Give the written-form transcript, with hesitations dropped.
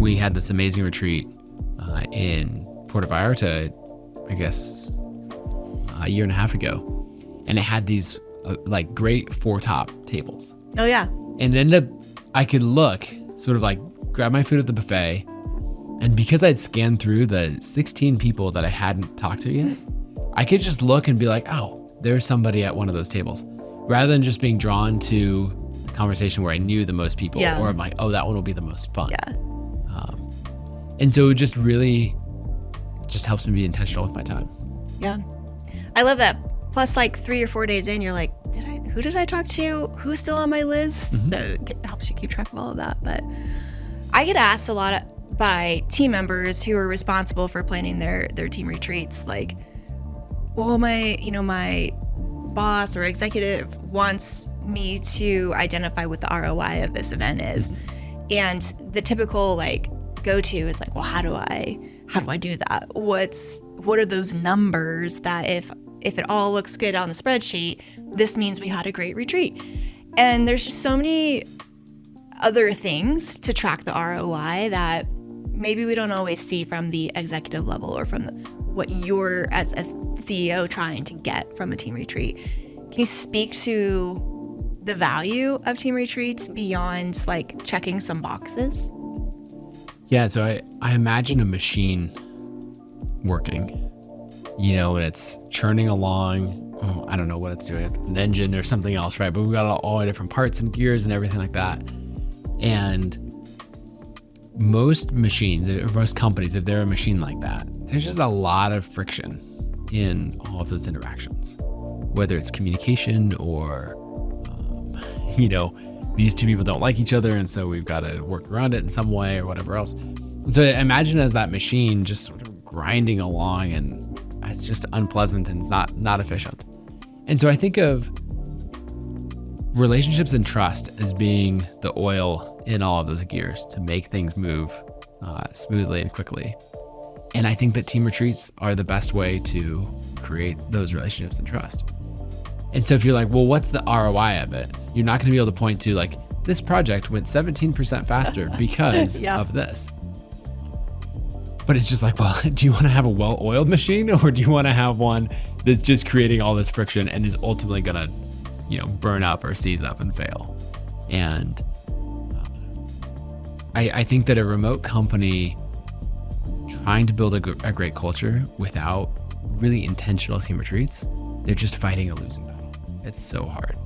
we had this amazing retreat in Puerto Vallarta, I guess, a year and a half ago. And it had these like great 4-top tables. Oh, yeah. And it ended up, I could look, sort of like grab my food at the buffet. And because I'd scanned through the 16 people that I hadn't talked to yet, I could just look and be like, oh, there's somebody at one of those tables. Rather than just being drawn to the conversation where I knew the most people, or I'm like, oh, that one will be the most fun. Yeah. And so it just really just helps me be intentional with my time. Yeah. I love that. Plus, like 3 or 4 days in, you're like, who did I talk to? Who's still on my list? Mm-hmm. So it helps you keep track of all of that. But I get asked a lot by team members who are responsible for planning their team retreats, like, well, my boss or executive wants me to identify what the ROI of this event is. And the typical like go-to is like, well, how do I do that? What are those numbers that if it all looks good on the spreadsheet, this means we had a great retreat? And there's just so many other things to track the ROI that maybe we don't always see from the executive level or from what you're as CEO trying to get from a team retreat. Can you speak to the value of team retreats beyond like checking some boxes? Yeah, so I imagine a machine working, and it's churning along. Oh, I don't know what it's doing, if it's an engine or something else, right? But we've got all the different parts and gears and everything like that. And most machines, or most companies, if they're a machine like that, there's just a lot of friction in all of those interactions, whether it's communication or, these two people don't like each other, and so we've got to work around it in some way or whatever else. And so imagine as that machine just sort of grinding along, and it's just unpleasant and it's not efficient. And so I think of relationships and trust as being the oil in all of those gears to make things move smoothly and quickly. And I think that team retreats are the best way to create those relationships and trust. And so if you're like, well, what's the ROI of it? You're not going to be able to point to like, this project went 17% faster because of this. But it's just like, well, do you want to have a well-oiled machine, or do you want to have one that's just creating all this friction and is ultimately going to, burn up or seize up and fail? And I think that a remote company trying to build a great culture without really intentional team retreats, they're just fighting a losing battle. It's so hard.